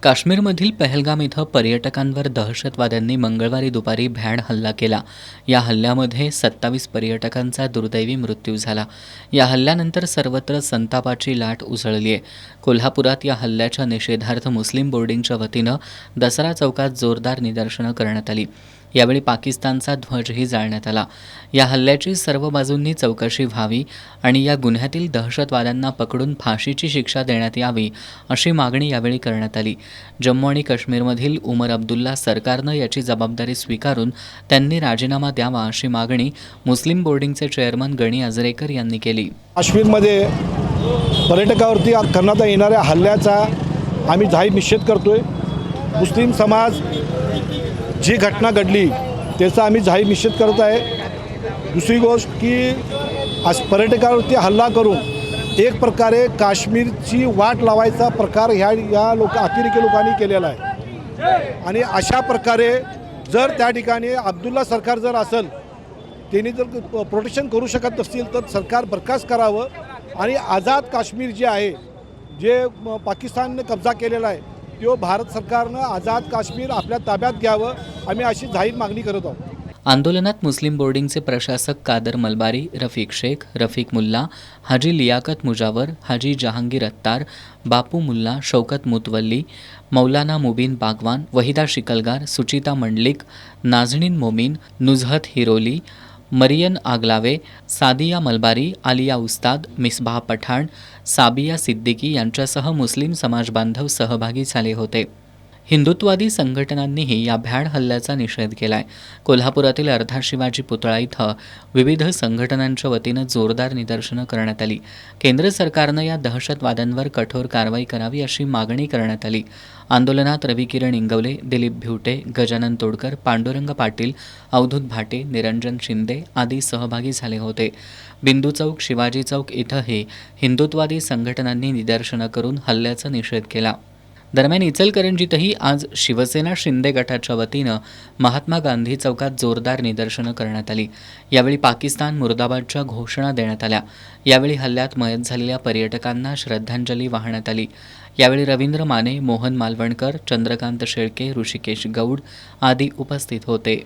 काश्मीरमधील पहलगाम इथं पर्यटकांवर दहशतवाद्यांनी मंगळवारी दुपारी भ्याड हल्ला केला. या हल्ल्यामध्ये 27 पर्यटकांचा दुर्दैवी मृत्यू झाला. या हल्ल्यानंतर सर्वत्र संतापाची लाट उसळली आहे. कोल्हापुरात या हल्ल्याच्या निषेधार्थ मुस्लिम बोर्डिंगच्या वतीनं दसरा चौकात जोरदार निदर्शनं करण्यात आली. यावेळी पाकिस्तानचा ध्वजही जाळण्यात आला. या हल्ल्याची सर्व बाजूंनी चौकशी व्हावी आणि या गुन्ह्यातील दहशतवाद्यांना पकडून फाशीची शिक्षा देण्यात यावी अशी मागणी यावेळी करण्यात आली. जम्मू आणि काश्मीरमधील उमर अब्दुल्ला सरकारनं याची जबाबदारी स्वीकारून त्यांनी राजीनामा द्यावा अशी मागणी मुस्लिम बोर्डिंगचे चेअरमन गणी आजरेकर यांनी केली. काश्मीरमध्ये पर्यटकावरती करण्यात येणाऱ्या हल्ल्याचा आम्ही जाहीर निषेध करतोय. मुस्लिम समाज जी घटना घडली त्याचा आम्ही जाहीर निषेध करत आहे. दुसरी गोष्ट की आज पर्यटकावरती हल्ला करून एक प्रकारे काश्मीरची वाट लावायचा प्रकार या अतिरेकी लोकांनी केलेला आहे. आणि अशा प्रकारे जर त्या ठिकाणी अब्दुल्ला सरकार जर असेल, त्यांनी जर प्रोटेक्शन करू शकत नसतील तर सरकार बरखास्त करावं आणि आझाद काश्मीर जे आहे, जे पाकिस्तानने कब्जा केलेला आहे, तो भारत सरकारनं आझाद काश्मीर आपल्या ताब्यात घ्यावं, आम्ही अशी जाहीर मागणी करत आहोत. आंदोलनात मुस्लिम बोर्डिंगचे प्रशासक कादर मलबारी, रफिक शेख, रफिक मुल्ला, हाजी लियाकत मुजावर, हाजी जहांगीर अत्तार, बापू मुल्ला, शौकत मुतवल्ली, मौलाना मुबीन बागवान, वहिदा शिकलगार, सुचिता मंडलिक, नाझनीन मोमीन, नुजहत हिरोली, मरियन आगलावे, सादिया मलबारी, आलिया उस्ताद, मिसबाह पठाण, साबिया सिद्दीकी यांच्यासह मुस्लिम समाजबांधव सहभागी झाले होते. हिंदुत्ववादी संघटनांनीही या भ्याड हल्ल्याचा निषेध केलाय. कोल्हापुरातील अर्धा शिवाजी पुतळा इथं विविध संघटनांच्या वतीनं जोरदार निदर्शनं करण्यात आली. केंद्र सरकारनं या दहशतवाद्यांवर कठोर कारवाई करावी अशी मागणी करण्यात आली. आंदोलनात रविकिरण इंगवले, दिलीप भिवटे, गजानन तोडकर, पांडुरंग पाटील, अवधूत भाटे, निरंजन शिंदे आदी सहभागी झाले होते. बिंदू चौक, शिवाजी चौक इथंही हिंदुत्ववादी संघटनांनी निदर्शनं करून हल्ल्याचा निषेध केला. दरम्यान इचलकरंजीतही आज शिवसेना शिंदे गटाच्या वतीनं महात्मा गांधी चौकात जोरदार निदर्शनं करण्यात आली. यावेळी पाकिस्तान मुर्दाबादच्या घोषणा देण्यात आल्या. यावेळी हल्ल्यात मयत झालेल्या पर्यटकांना श्रद्धांजली वाहण्यात आली. यावेळी रवींद्र माने, मोहन मालवणकर, चंद्रकांत शेळके, ऋषिकेश गौड आदी उपस्थित होते.